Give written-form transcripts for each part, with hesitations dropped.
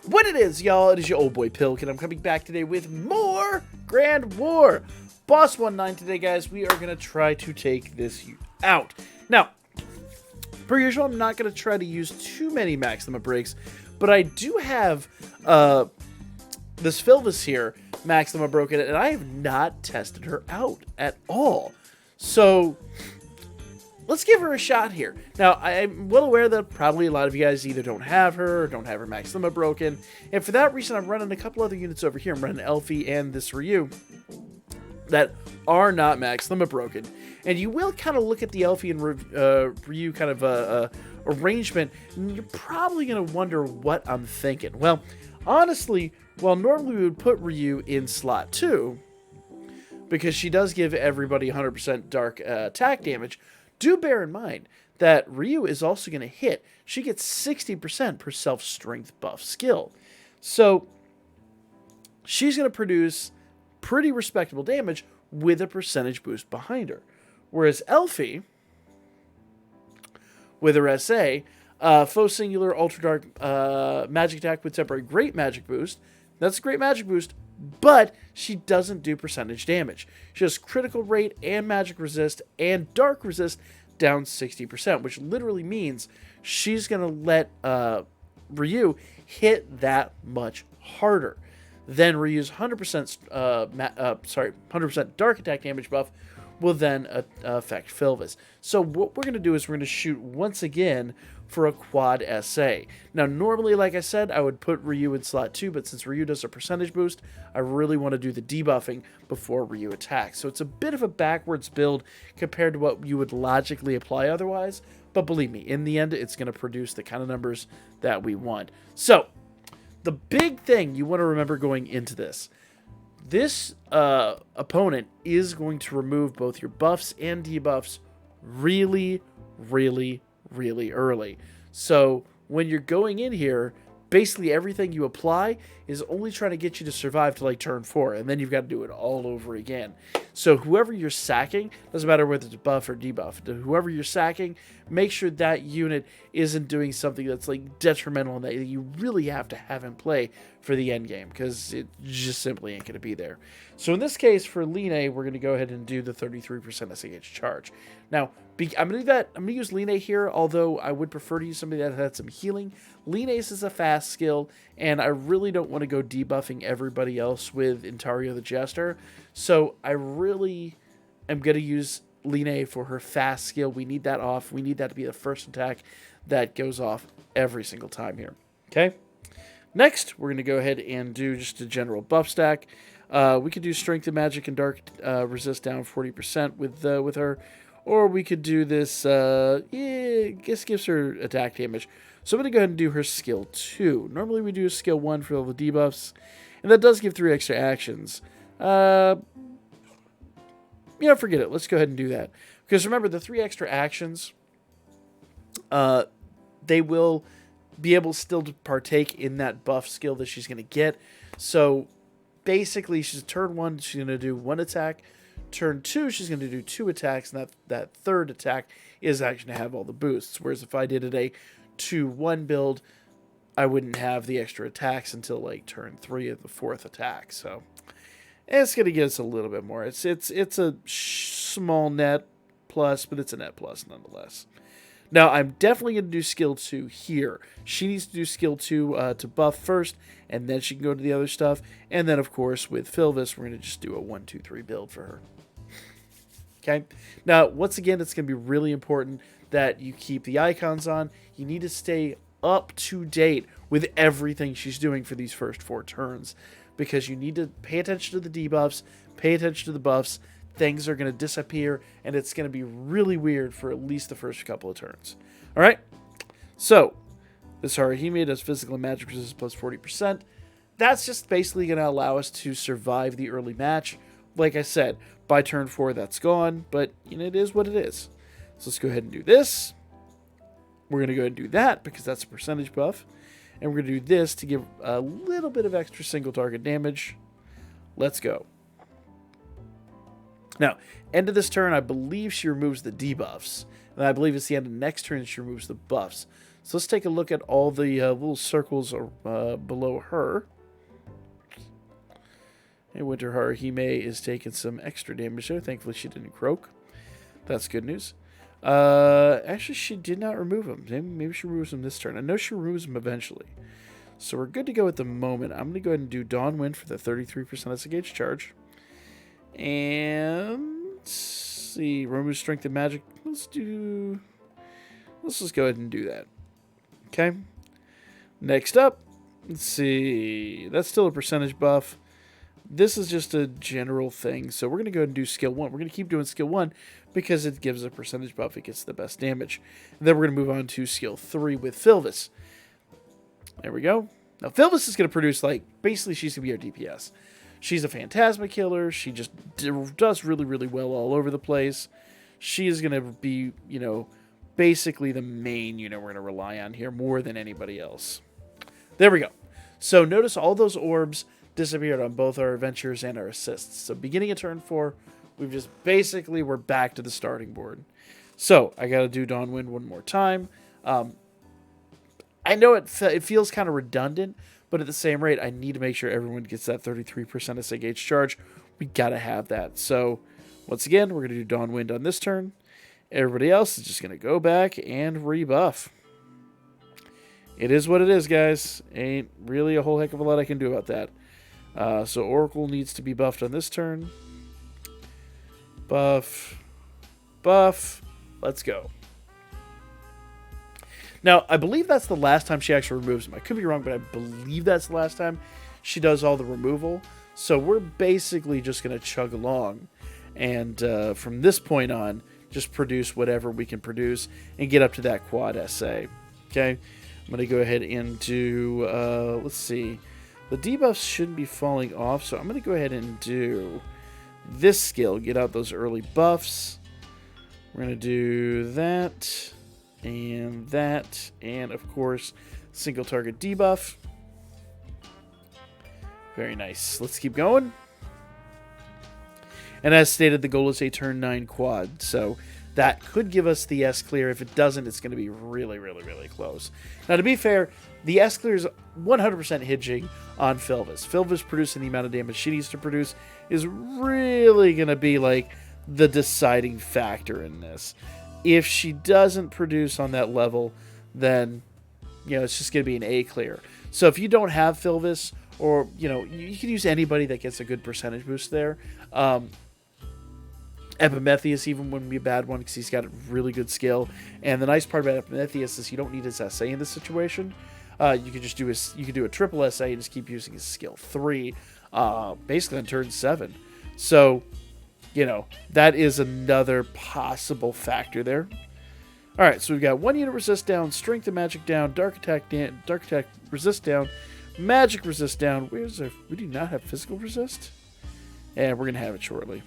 What it is, y'all, it is your old boy Pilk, and I'm coming back today with more Grand War. Boss 19 today, guys. We are going to try to take this out. Now, per usual, I'm not going to try to use too many Maxima breaks, but I do have this Philvis here, Maxima broken, and I have not tested her out at all. So let's give her a shot here. Now, I'm well aware that probably a lot of you guys either don't have her or don't have her Maxima broken. And for that reason, I'm running a couple other units over here. I'm running Elfie and this Ryu that are not Maxima broken. And you will kind of look at the Elfie and Ryu kind of arrangement, and you're probably going to wonder what I'm thinking. Well, honestly, while normally we would put Ryu in slot 2, because she does give everybody 100% dark attack damage, do bear in mind that Ryu is also going to hit. She gets 60% per self-strength buff skill. So she's going to produce pretty respectable damage with a percentage boost behind her. Whereas Elfie, with her SA, Faux Singular Ultra Dark Magic Attack with Temporary Great Magic Boost. That's a great magic boost, but she doesn't do percentage damage. She has critical rate and magic resist and dark resist down 60%, which literally means she's going to let Ryu hit that much harder. Then Ryu's 100% dark attack damage buff will then affect Philvis. So what we're going to do is we're going to shoot once again for a quad SA. Now, normally, like I said, I would put Ryu in slot 2, but since Ryu does a percentage boost, I really want to do the debuffing before Ryu attacks. So it's a bit of a backwards build compared to what you would logically apply otherwise, but believe me, in the end, it's going to produce the kind of numbers that we want. So, the big thing you want to remember going into this opponent is going to remove both your buffs and debuffs really, really, really early. So when you're going in here, basically everything you apply is only trying to get you to survive to like turn 4, and then you've got to do it all over again. So whoever you're sacking, doesn't matter whether it's buff or debuff, whoever you're sacking, make sure that unit isn't doing something that's like detrimental and that you really have to have in play for the end game, because it just simply ain't going to be there. So in this case, for Line, we're going to go ahead and do the 33% SAH charge. Now, I'm going to use Line here, although I would prefer to use somebody that had some healing. Line is a fast skill, and I really don't want to go debuffing everybody else with Intario the Jester. So I really am going to use Line for her fast skill. We need that off. We need that to be the first attack that goes off every single time here. Okay? Next, we're going to go ahead and do just a general buff stack. We could do Strength and Magic and Dark resist down 40% with her. Or we could do this, this gives her attack damage. So I'm going to go ahead and do her skill 2. Normally we do skill 1 for all the debuffs. And that does give 3 extra actions. Forget it. Let's go ahead and do that. Because remember, the 3 extra actions, they will be able still to partake in that buff skill that she's going to get. So basically, she's turn 1, she's going to do 1 attack. Turn 2, she's going to do 2 attacks, and that third attack is actually going to have all the boosts. Whereas if I did it a 2-1 build, I wouldn't have the extra attacks until like turn 3 of the 4th attack. So it's going to give us a little bit more. It's a small net plus, but it's a net plus nonetheless. Now, I'm definitely going to do skill 2 here. She needs to do skill 2 to buff first, and then she can go to the other stuff. And then, of course, with Philvis, we're going to just do a 1-2-3 build for her. Okay? Now, once again, it's going to be really important that you keep the icons on. You need to stay up to date with everything she's doing for these first 4 turns, because you need to pay attention to the debuffs, pay attention to the buffs. Things are going to disappear, and it's going to be really weird for at least the first couple of turns. All right? So, this Harahime does physical and magic resistance plus 40%. That's just basically going to allow us to survive the early match. Like I said, by turn 4, that's gone, but it is what it is. So let's go ahead and do this. We're going to go ahead and do that because that's a percentage buff. And we're going to do this to give a little bit of extra single target damage. Let's go. Now, end of this turn, I believe she removes the debuffs. And I believe it's the end of next turn that she removes the buffs. So let's take a look at all the little circles below her. And Winter Haruhime is taking some extra damage there. Thankfully, she didn't croak. That's good news. Actually, she did not remove him. Maybe she removes him this turn. I know she removes him eventually. So we're good to go at the moment. I'm going to go ahead and do Dawn Wind for the 33% disengage charge. And let's see. Remove Strength and Magic. Let's just go ahead and do that. Okay. Next up, let's see. That's still a percentage buff. This is just a general thing. So we're going to go ahead and do skill 1. We're going to keep doing skill 1 because it gives a percentage buff. It gets the best damage. And then we're going to move on to skill 3 with Filvis. There we go. Now, Filvis is going to produce, like, basically she's going to be our DPS. She's a Phantasma killer. She just does really, really well all over the place. She is going to be, you know, basically the main unit we're going to rely on here more than anybody else. There we go. So notice all those orbs disappeared on both our adventures and our assists. So beginning of turn 4, we've just basically, we're back to the starting board. So I got to do Dawn Wind one more time. I know it feels kind of redundant, but at the same rate, I need to make sure everyone gets that 33% SAH charge. We got to have that. So once again, we're going to do Dawn Wind on this turn. Everybody else is just going to go back and rebuff. It is what it is, guys. Ain't really a whole heck of a lot I can do about that. So Oracle needs to be buffed on this turn. Buff. Buff. Let's go. Now, I believe that's the last time she actually removes him. I could be wrong, but I believe that's the last time she does all the removal. So we're basically just going to chug along. And from this point on, just produce whatever we can produce and get up to that quad SA. Okay? I'm going to go ahead and do, let's see. The debuffs shouldn't be falling off, so I'm going to go ahead and do this skill. Get out those early buffs. We're going to do that, and of course, single target debuff. Very nice. Let's keep going. And as stated, the goal is a turn 9 quad, so that could give us the S clear. If it doesn't, it's going to be really, really, really close. Now, to be fair, the S clear is 100% hinging on Filvis. Filvis producing the amount of damage she needs to produce is really going to be like the deciding factor in this. If she doesn't produce on that level, then, you know, it's just going to be an A clear. So if you don't have Filvis, or, you know, you can use anybody that gets a good percentage boost there. Epimetheus even wouldn't be a bad one because he's got a really good skill. And the nice part about Epimetheus is you don't need his SA in this situation. You could just do a triple SA and just keep using his skill 3, basically on turn 7. So, you know, that is another possible factor there. All right, so we've got 1 unit resist down, strength and magic down, dark attack resist down, magic resist down. Where's our? We do not have physical resist, and we're gonna have it shortly.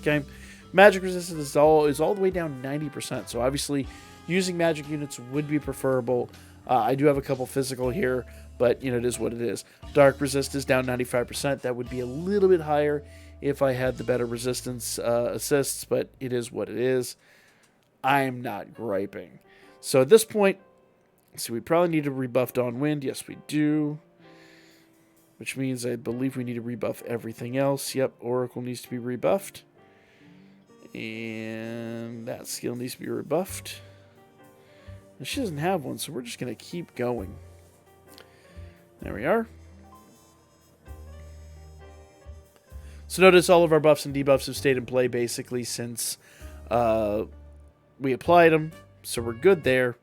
Okay, magic resistance is all the way down 90%. So obviously, using magic units would be preferable. I do have a couple physical here, but you know it is what it is. Dark resist is down 95%. That would be a little bit higher if I had the better resistance assists, but it is what it is. I'm not griping. So at this point, so we probably need to rebuff Dawn Wind. Yes, we do. Which means I believe we need to rebuff everything else. Yep, Oracle needs to be rebuffed. And that skill needs to be rebuffed. And she doesn't have one, so we're just going to keep going. There we are. So notice all of our buffs and debuffs have stayed in play basically since we applied them. So we're good there.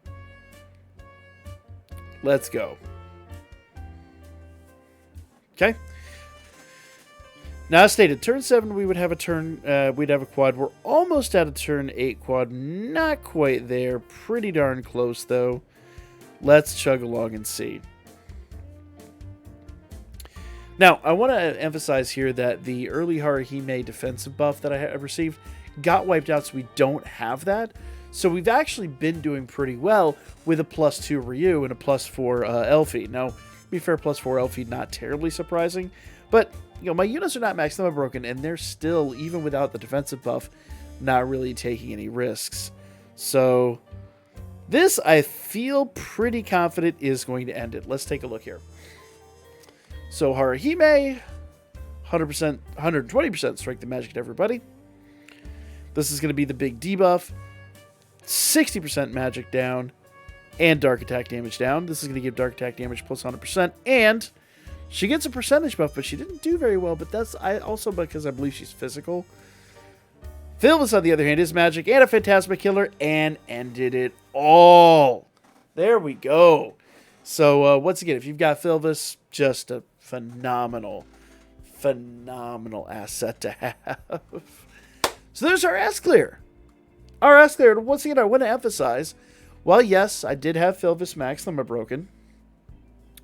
Let's go. Okay. Now, as stated, turn 7 we would have we'd have a quad. We're almost at a turn 8 quad. Not quite there. Pretty darn close, though. Let's chug along and see. Now, I want to emphasize here that the early Haruhime defensive buff that I received got wiped out, so we don't have that. So we've actually been doing pretty well with a +2 Ryu and a +4 Elfie. Now, to be fair, +4 Elfie, not terribly surprising. But, you know, my units are not maximum broken, and they're still, even without the defensive buff, not really taking any risks. So, This, I feel pretty confident, is going to end it. Let's take a look here. So Haruhime, 100%, 120% strike the magic to everybody. This is going to be the big debuff. 60% magic down and dark attack damage down. This is going to give dark attack damage plus 100%. And she gets a percentage buff, but she didn't do very well. But that's also because I believe she's physical. Philvis, on the other hand, is magic and a Phantasma Killer and ended it all. There we go. So, once again, if you've got Philvis, just a phenomenal asset to have. So there's our S-Clear. Our S-Clear, once again, I want to emphasize, well, yes, I did have Philvis Max Limit Broken.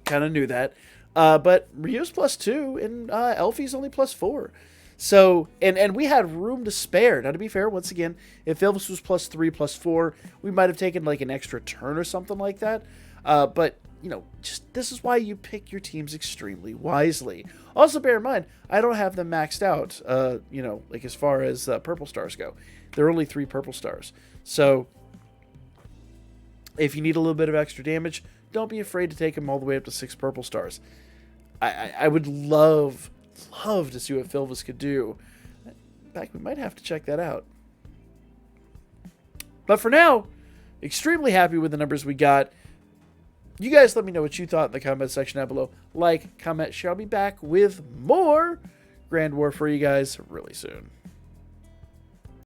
Kind of knew that. But Ryu's +2 and Elfie's only +4. So, and we had room to spare. Now, to be fair, once again, if Philvis was +3, +4, we might have taken like an extra turn or something like that. But, you know, just this is why you pick your teams extremely wisely. Also, bear in mind, I don't have them maxed out, you know, like as far as purple stars go. There are only 3 purple stars. So, if you need a little bit of extra damage, don't be afraid to take them all the way up to 6 purple stars. I would love to see what Philvis could do. In fact, we might have to check that out. But for now, extremely happy with the numbers we got. You guys let me know what you thought in the comment section down below. Like, comment, share. I'll be back with more Grand War for you guys really soon.